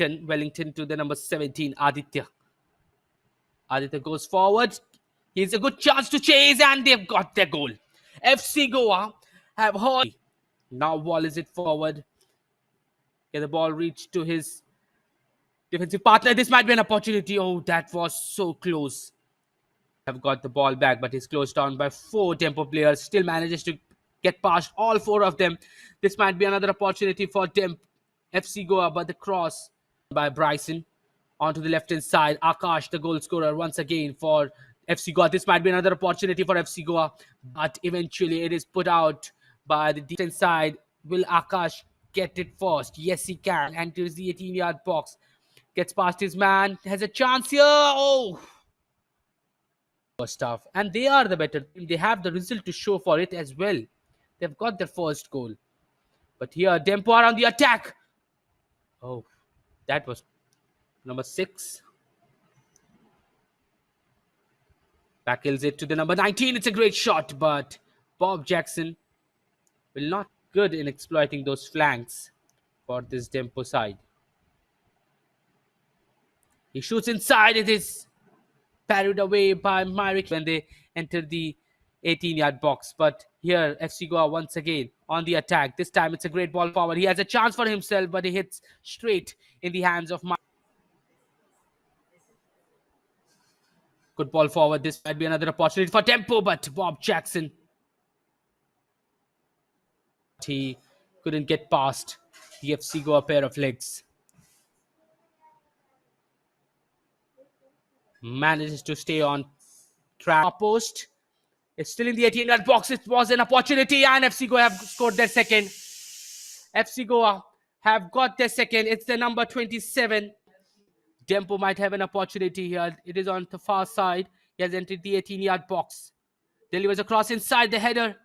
Wellington to the number 17, Aditya. Aditya goes forward. He's a good chance to chase, and they've got their goal. FC Goa have heard. Now ball is it forward. Get the ball reached to his defensive partner. This might be an opportunity. Oh, that was so close. Have got the ball back, but he's closed down by 4 Dempo players. Still manages to get past all 4 of them. This might be another opportunity for FC Goa, but the cross by Bryson onto the left hand side. Akash, the goal scorer, once again for FC Goa. This might be another opportunity for FC Goa, but eventually it is put out by the defense side. Will Akash get it first? Yes, he can. Enters the 18-yard box. Gets past his man. Has a chance here. Oh! Stuff. And they are the better team. They have the result to show for it as well. They've got their first goal. But here, Dempo are on the attack. Oh, that was number 6. Backles it to the number 19. It's a great shot, but Bob Jackson will not good in exploiting those flanks for this Dempo side. He shoots inside. It is parried away by Myrick when they enter the 18-yard box. But here, FC Goa once again on the attack. This time it's a great ball forward. He has a chance for himself, but he hits straight in the hands of Myrick. Good ball forward. This might be another opportunity for Dempo, but Bob Jackson, he couldn't get past the FC Goa pair of legs. Manages to stay on track. Post. It's still in the 18-yard box. It was an opportunity, and FC Goa have scored their second. FC Goa have got their second. It's the number 27. Dempo might have an opportunity here. It is on the far side. He has entered the 18-yard box. Delivers a cross inside the header.